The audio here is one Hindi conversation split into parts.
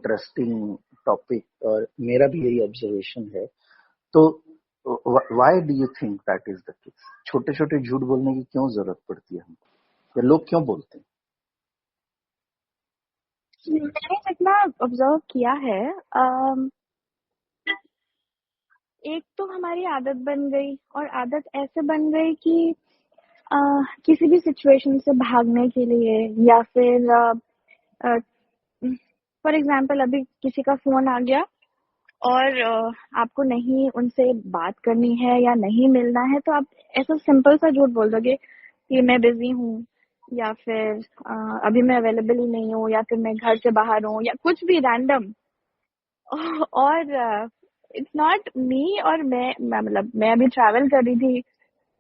इंटरेस्टिंग टॉपिक और मेरा भी यही ऑब्जर्वेशन है। तो why do you think that is the case? छोटे छोटे झूठ बोलने की क्यों जरूरत पड़ती है हमको, या लोग क्यों बोलते हैं? मैंने जितना ऑब्जर्व किया है, एक तो हमारी आदत बन गई, और आदत ऐसे बन गई कि किसी भी सिचुएशन से भागने के लिए, या फिर फॉर एग्जाम्पल अभी किसी का फोन आ गया और आपको नहीं उनसे बात करनी है या नहीं मिलना है, तो आप ऐसा सिंपल सा झूठ बोल दोगे कि मैं बिजी हूँ, या फिर अभी मैं अवेलेबल ही नहीं हूँ, या फिर मैं घर से बाहर हूँ, या कुछ भी रैंडम। और इट्स नॉट मी, और मतलब मैं अभी ट्रैवल कर रही थी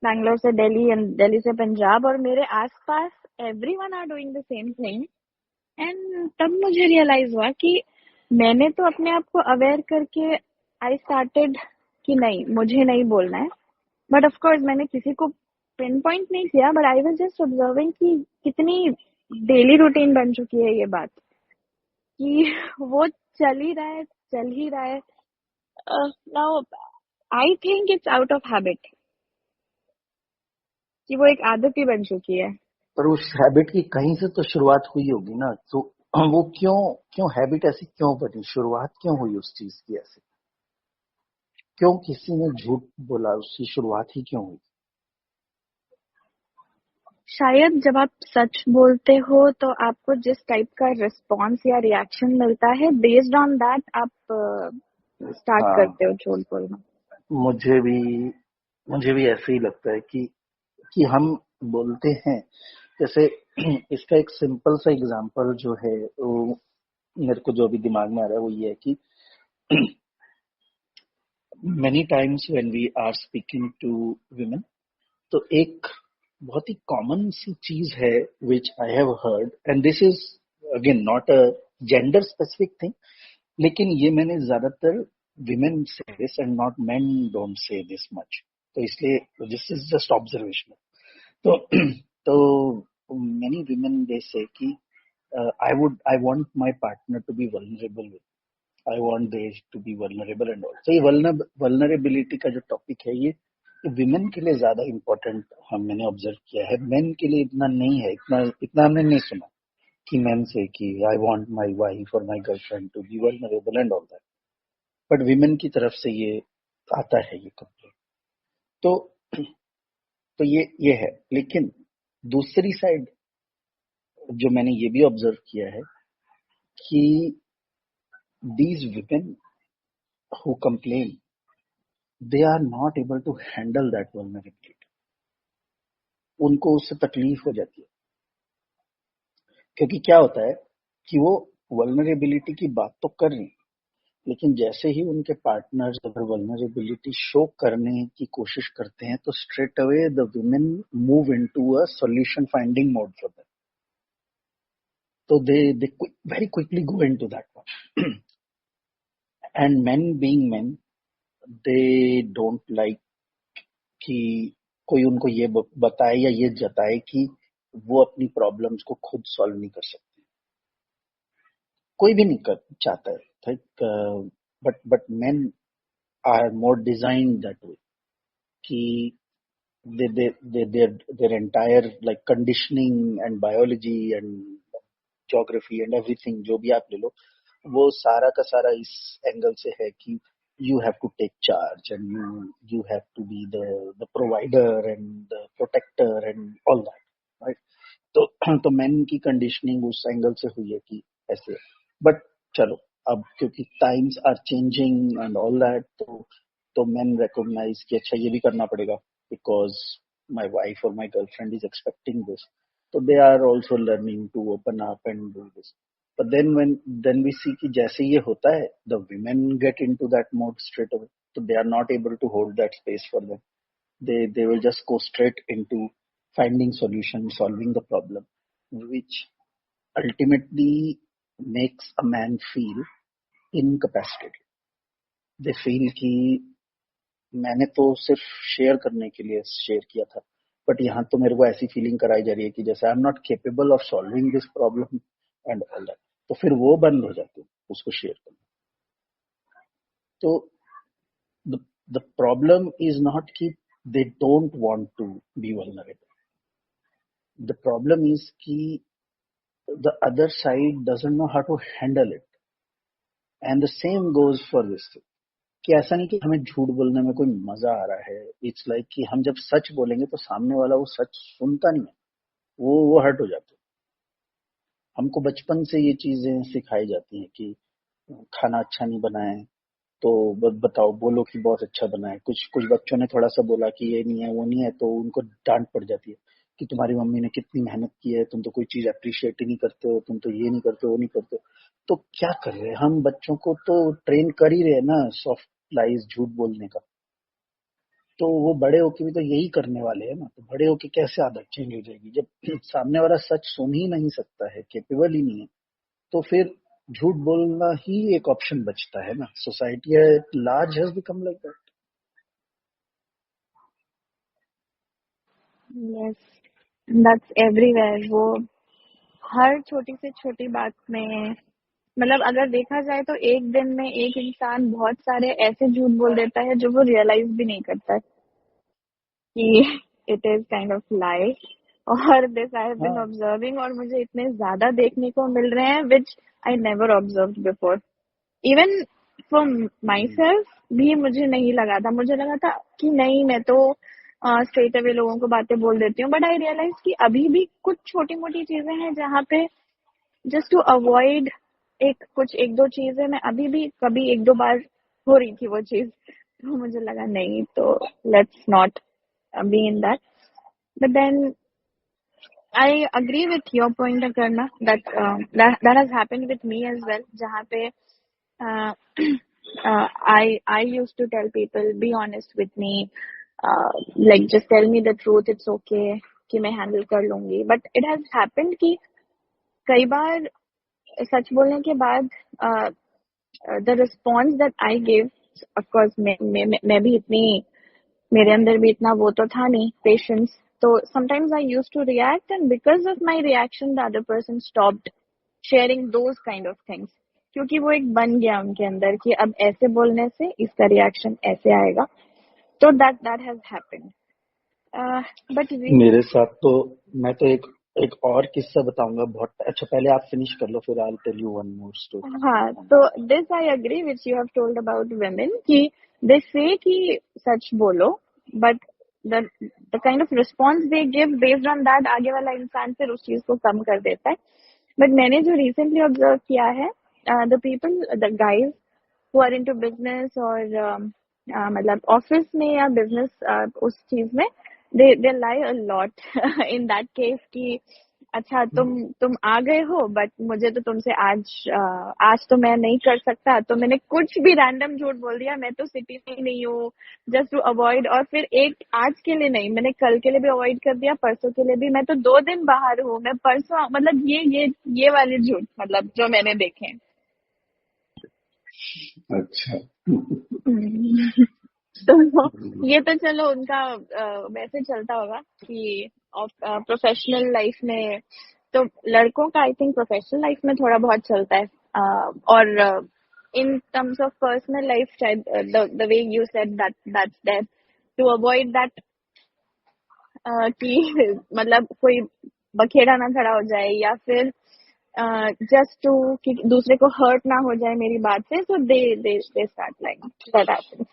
बैंगलोर से दिल्ली एंड दिल्ली से पंजाब, और मेरे आसपास everyone are doing the same thing. And तब मुझे रियलाइज हुआ कि मैंने तो अपने आप को अवेयर करके आई स्टार्टेड कि नहीं, मुझे नहीं बोलना है। बट ऑफ कोर्स मैंने किसी को पिन पॉइंट नहीं किया, but I was just observing कि कितनी डेली रूटीन बन चुकी है ये बात, कि वो चल ही रहा है, चल ही रहा है। Now I think it's out of habit, कि वो एक आदत ही बन चुकी है। पर उस हैबिट की कहीं से तो शुरुआत हुई होगी ना, तो वो क्यों क्यों हैबिट ऐसी क्यों बनी? शुरुआत क्यों हुई उस चीज की? ऐसे क्यों किसी ने झूठ बोला? उसकी शुरुआत ही क्यों हुई? शायद जब आप सच बोलते हो तो आपको जिस टाइप का रिस्पॉन्स या रिएक्शन मिलता है, बेस्ड ऑन दैट आप स्टार्ट हाँ, करते हो झूठ बोलना। मुझे भी मुझे भी ऐसे ही लगता है कि हम बोलते हैं। जैसे इसका एक सिंपल सा एग्जांपल जो है, वो मेरे को जो अभी दिमाग में आ रहा है वो ये है कि many times when we are speaking to women, तो एक बहुत ही कॉमन सी चीज है which I have heard, and this is again not a gender specific thing, लेकिन ये मैंने ज्यादातर विमेन से this and not men don't say this much, तो इसलिए दिस इज जस्ट ऑब्जर्वेशन। तो तो मेनी विमेन दे से कि I want my partner to be vulnerable with, I want they to be vulnerable and all. तो ये वल्नरेबिलिटी का जो टॉपिक है, ये विमेन के लिए ज्यादा इम्पोर्टेंट हम मैंने ऑब्जर्व किया है। मेन के लिए इतना नहीं है, इतना इतना हमने नहीं सुना कि मेन से कि आई वांट माय वाइफ और my girlfriend to be vulnerable and all that. But women की तरफ से ये आता है, ये कंप्लेंट। तो ये है। लेकिन दूसरी साइड जो मैंने ये भी ऑब्जर्व किया है कि these women who complain, they are not able to handle that vulnerability. उनको उससे तकलीफ हो जाती है, क्योंकि क्या होता है कि वो वल्नरेबिलिटी की बात तो कर रही हैं, लेकिन जैसे ही उनके पार्टनर्स अगर वल्नरेबिलिटी शो करने की कोशिश करते हैं, तो straight away the women move into a solution finding mode for that. तो they very quickly go into that one. And men being men, they don't like कि कोई उनको ये बताए या ये जताए कि वो अपनी प्रॉब्लम्स को खुद सॉल्व नहीं कर सकते। कोई भी नहीं कर चाहता है, like, but men are more design that way कि their entire like conditioning and biology and geography and everything जो भी आप ले लो, वो सारा का सारा इस एंगल से है कि you have to take charge and you have to be the provider and the protector and all that, right? तो मैन की कंडीशनिंग उस एंगल से हुई है कि ऐसे। बट चलो, अब क्योंकि times are changing and all that, तो मैन रिकॉग्नाइज कि अच्छा ये भी करना पड़ेगा, बिकॉज माई वाइफ और my girlfriend is expecting this, तो they are also learning to open up and do this. But then we see कि जैसे ये होता है, the women get into that mode straight away, so they are not able to hold that space for them. They will just go straight into finding solution, solving the problem, which ultimately makes a man feel incapacitated. They feel कि मैंने तो सिर्फ शेयर करने के लिए शेयर किया था, बट यहाँ तो मेरे को ऐसी फीलिंग कराई जा रही है कि जैसे I am not capable of solving this problem and all that. तो फिर वो बंद हो जाती है, उसको शेयर करना। तो the problem is not कि they don't want to be vulnerable. The problem is कि the other side doesn't know how to handle it. And the same goes for this thing. कि ऐसा नहीं कि हमें झूठ बोलने में कोई मजा आ रहा है। इट्स लाइक कि हम जब सच बोलेंगे तो सामने वाला वो सच सुनता नहीं है, वो हर्ट हो जाता है। हमको बचपन से ये चीजें सिखाई जाती हैं कि खाना अच्छा नहीं बनाए तो बताओ, बोलो कि बहुत अच्छा बना है। कुछ कुछ बच्चों ने थोड़ा सा बोला कि ये नहीं है वो नहीं है तो उनको डांट पड़ जाती है कि तुम्हारी मम्मी ने कितनी मेहनत की है, तुम तो कोई चीज अप्रिशिएट ही नहीं करते हो, तुम तो ये नहीं करते हो वो नहीं करते हो। तो क्या कर रहे हैं हम, बच्चों को तो ट्रेन कर ही रहे हैं ना सॉफ्ट लाइज, झूठ बोलने का। तो वो बड़े होके भी तो यही करने वाले हैं ना। तो बड़े होके कैसे आदत चेंज हो जाएगी जब सामने वाला सच सुन ही नहीं सकता है, केपेबल ही नहीं है। तो फिर झूठ बोलना ही एक ऑप्शन बचता है ना। Society at large has become like that. Yes, that's everywhere. वो हर छोटी से छोटी बात में, मतलब अगर देखा जाए तो एक दिन में एक इंसान बहुत सारे ऐसे झूठ बोल देता है जो वो रियलाइज भी नहीं करता कि it is kind of lie. और दिस आई हैव बीन हाँ। ऑब्जर्विंग, और मुझे इतने ज्यादा देखने को मिल रहे हैं which I never observed before. Even for my hmm, self भी मुझे नहीं लगा था। मुझे लगा था कि नहीं, मैं तो स्ट्रेट अवे लोगों को बातें बोल देती हूँ, बट आई रियलाइज कि अभी भी कुछ छोटी मोटी चीजें हैं जहाँ पे जस्ट टू अवॉइड एक दो चीजें मैं अभी भी कभी एक दो बार हो रही थी वो चीज, तो मुझे लगा नहीं, तो let's not be in that. But then I agree with your point करना that has happened with me as well, जहाँ पे I used to tell people, be honest with me, like just tell me the truth, it's okay कि मैं हैंडल कर लूंगी। बट इट हैज हैपेंड कि कई बार सच बोलने के बाद the response that I give, of course मैं भी इतनी, मेरे अंदर भी इतना वो तो था नहीं पेशेंस, तो sometimes I use to react and because of my reaction the other person stopped sharing those kind of things, क्योंकि वो एक बन गया उनके अंदर कि अब ऐसे बोलने से इसका रिएक्शन ऐसे आएगा। तो दैट हैज हैपेंड। बट मेरे साथ तो, मैं तो एक एक और किस्सा बताऊंगा बहुत अच्छा। पहले आप फिनिश कर लो, फिर I will tell you one more story. हाँ, तो this I agree which you have told about women कि दे से कि सच बोलो, but the the kind of response they give based on that आगे वाला इंसान फिर उस चीज को कम कर देता है। बट मैंने जो रिसेंटली ऑब्जर्व किया है, the people, the guys who are into business और मतलब ऑफिस में या बिजनेस उस चीज में, they lie a lot in that case कि अच्छा तुम आ गए हो, बट मुझे तो तुमसे आज तो मैं नहीं कर सकता, तो मैंने कुछ भी रैंडम झूठ बोल दिया, मैं तो सिटी में ही नहीं हूँ, जस्ट टू अवॉइड। और फिर एक आज के लिए नहीं, मैंने कल के लिए भी अवॉइड कर दिया, परसों के लिए भी, मैं तो 2 दिन बाहर हूँ, मैं परसों, मतलब ये वाले झूठ, मतलब जो मैंने देखे हैं। अच्छा। हम्म। तो ये तो चलो उनका वैसे चलता होगा कि प्रोफेशनल लाइफ में, तो लड़कों का आई थिंक प्रोफेशनल लाइफ में थोड़ा बहुत चलता है। और in terms of personal life शायद the way you said that's there to avoid that कि मतलब कोई बखेड़ा ना खड़ा हो जाए, या फिर जस्ट टू कि दूसरे को हर्ट ना हो जाए मेरी बात से, so they start like that happens.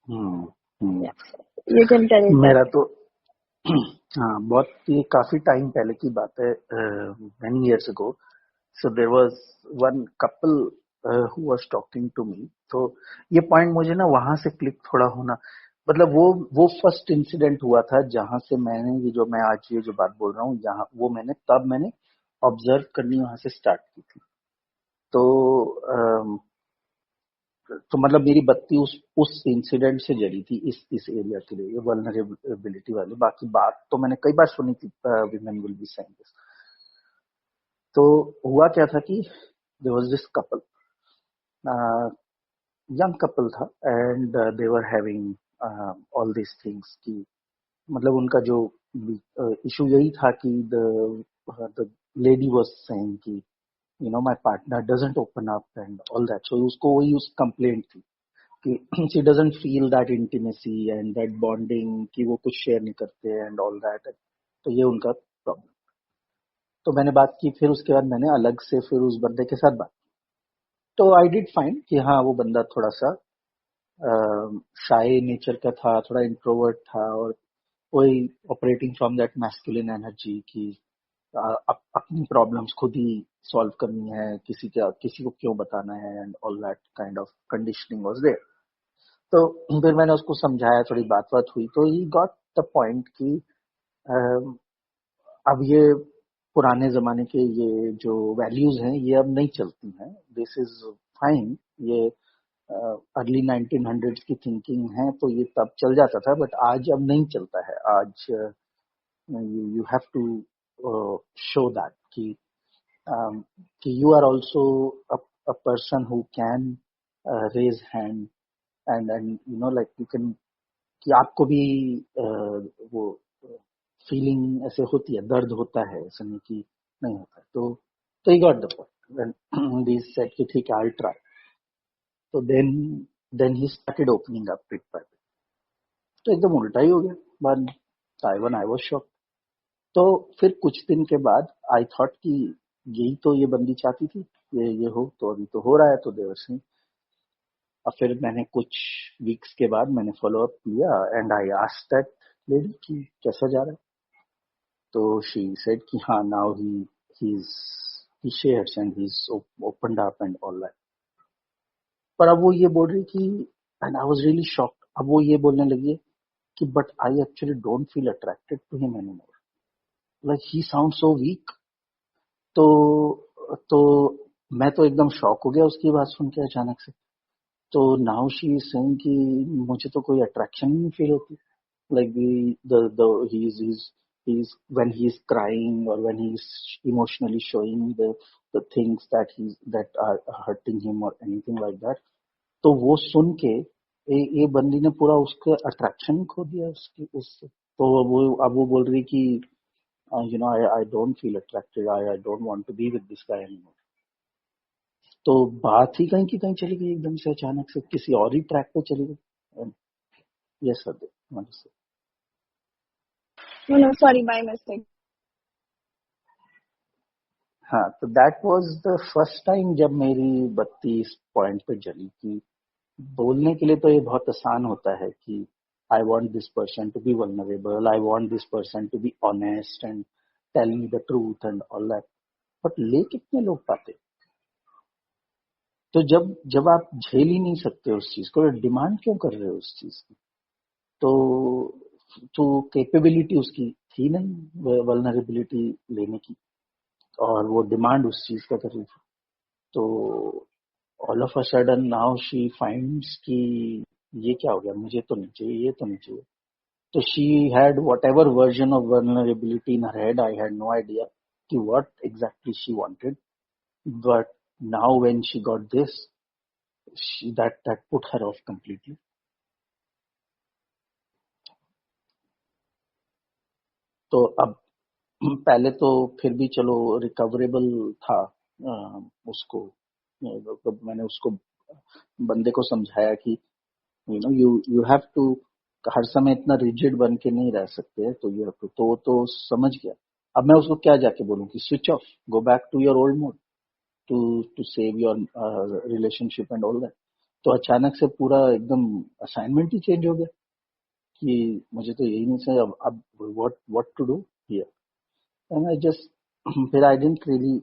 Hmm, hmm. You can tell it that मेरा way. तो हाँ, बहुत ये काफी टाइम पहले की बात है, many years ago. So there was one couple who was talking to me. तो ये पॉइंट मुझे ना वहां से क्लिक थोड़ा होना, मतलब वो फर्स्ट इंसिडेंट हुआ था जहां से मैंने ये जो मैं आज ये जो बात बोल रहा हूँ, जहाँ वो मैंने ऑब्जर्व करनी वहां से स्टार्ट की थी। तो तो मतलब मेरी बत्ती उस इंसिडेंट से जली थी, इस एरिया के लिए, ये वल्नरेबिलिटी वाली। बाकी बात तो मैंने कई बार सुनी थी, women will be saying this. तो हुआ क्या था कि there was this couple, young couple था, and they were having all this things की, मतलब उनका जो इशू यही था कि द लेडी वाज सेइंग कि my partner doesn't open up and all that. So उसको वही उस complaint थी कि she doesn't feel that intimacy and that bonding कि वो कुछ share नहीं करते and all that. तो ये उनका problem. तो मैंने बात की, फिर उसके बाद मैंने अलग से फिर उस बंदे के साथ बात, तो आई डिड फाइंड कि हाँ वो बंदा थोड़ा सा शाय नेचर का था, थोड़ा इंट्रोवर्ट था, और वही operating from that masculine energy की अपनी प्रॉब्लम्स खुद ही सॉल्व करनी है, किसी को क्यों बताना है and all that kind of conditioning was there. तो फिर मैंने उसको समझाया, थोड़ी बात बात हुई, तो ही गॉट द पॉइंट कि अब ये पुराने जमाने के ये जो वैल्यूज हैं ये अब नहीं चलती हैं. This is fine. ये अर्ली 1900s की थिंकिंग है, तो ये तब चल जाता था, बट आज अब नहीं चलता है. आज you have to show that कि you are also a person who can raise hand and like you can, कि आपको भी वो फीलिंग ऐसे होती है, दर्द होता है, ऐसा नहीं कि नहीं होता. तो he got the point when they said कि ठीक है, आई ट्राई. तो then he started opening up bit by bit. तो एकदम उल्टा ही हो गया. But I was shocked. तो फिर कुछ दिन के बाद आई थॉट कि यही तो ये बंदी चाहती थी, ये हो, तो अभी तो हो रहा है, तो देवर सिंह. और फिर मैंने कुछ वीक्स के बाद मैंने फॉलो अप किया and I asked that lady कि कैसा जा रहा है. तो शी सेड कि हाँ, now he shares and he's opened up and all that. पर अब वो ये बोल रही कि, and I was really shocked, अब वो ये बोलने लगी है कि but I actually don't feel attracted to him anymore, like he sound so weak. तो मैं तो एकदम शॉक हो गया उसकी बात सुन के अचानक से. तो नाउ शी इज सेइंग कि मुझे तो कोई अट्रैक्शन ही नहीं फील होती. Like he's when he's crying or when he's emotionally showing the things that are hurting him or anything like that. तो वो सुन के ये बंदी ने पूरा उसके अट्रैक्शन खो दिया उसकी उससे. तो अब वो बोल रही कि I don't feel attracted, I don't want to be with this guy anymore. तो बात ही कहीं की कहीं चली गई, एकदम से अचानक से किसी और ही ट्रैक पे चली गई. Yes sir. No, sorry, my mistake. हाँ, तो that was the first time जब मेरी बत्ती इस पॉइंट पे जली कि बोलने के लिए तो ये बहुत आसान होता है कि I want this person to be vulnerable, I want this person to be honest and tell me the truth and all that. But ले कितने लोग पाते. तो जब आप झेल ही नहीं सकते उस चीज को, डिमांड क्यों कर रहे हो उस चीज की. तो कैपेबिलिटी उसकी थी नहीं वल्नरेबिलिटी लेने की, और वो डिमांड उस चीज का कर रही थी. तो all of a sudden now she finds कि ये क्या हो गया, मुझे तो नहीं चाहिए, ये तो नहीं चाहिए. तो she had whatever version of vulnerability in her head. I had no idea कि what exactly she wanted. But now when she got this, that put her off completely. तो अब पहले तो फिर भी चलो रिकवरेबल था. उसको मैंने उसको बंदे को समझाया कि यू हैव टू, हर समय इतना रिजिड बन के नहीं रह सकते. तो यू हैव टू, तो समझ गया. अब मैं उसको क्या जाके बोलूं कि switch off, go back to your old mode to save your relationship and all that. तो अचानक से पूरा एकदम असाइनमेंट ही चेंज हो गया कि मुझे तो यही नहीं चाहिए. अब what to do here. And I just फिर I didn't really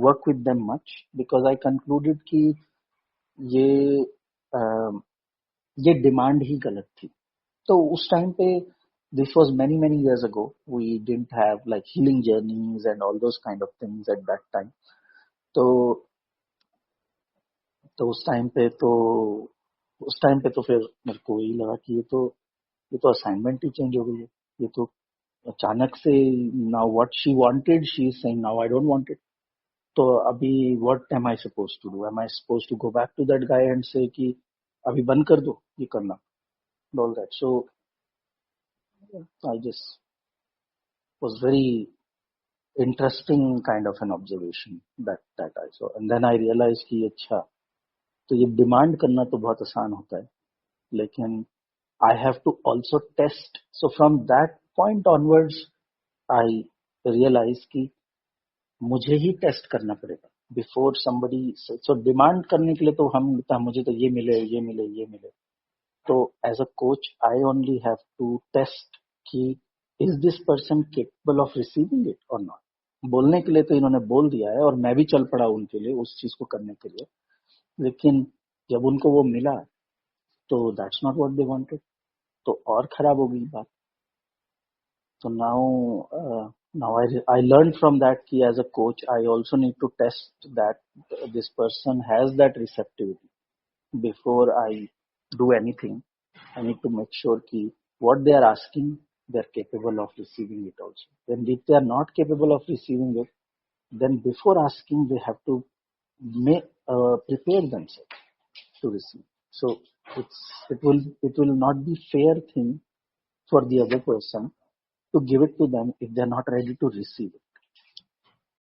work with them much because I concluded कि ये ये डिमांड ही गलत थी. तो उस टाइम पे, this was many years ago, we didn't have like healing journeys and all those kind of things at that time. तो तो उस टाइम पे तो फिर मेरे को यही लगा कि ये तो असाइनमेंट ही चेंज हो गई है. ये तो अचानक से now what she wanted, she is saying now I don't want it. तो अभी what am I suppose to do, am I suppose to go back to that guy and say कि अभी बंद कर दो ये करना, all that. So, I just was very interesting kind of an observation that I saw. And then I realized कि अच्छा, तो ये डिमांड करना तो बहुत आसान होता है, लेकिन I have to also test. So from that point onwards, I realized कि मुझे ही टेस्ट करना पड़ेगा बिफोर somebody. So डिमांड करने के लिए तो हम मुझे तो ये मिले, ये मिले, ये मिले. तो as a coach I only have to test कि is this person capable of receiving it और नॉट. बोलने के लिए तो इन्होंने बोल दिया है और मैं भी चल पड़ा उनके लिए उस चीज को करने के लिए, लेकिन जब उनको वो मिला तो that's not what they wanted, तो और खराब हो गई बात. So now I learned from that कि as a coach I also need to test that this person has that receptivity before I do anything. I need to make sure कि what they are asking they are capable of receiving it also. Then if they are not capable of receiving it, then before asking they have to prepare themselves to receive. So it will not be fair thing for the other person to give it to them if they are not ready to receive it.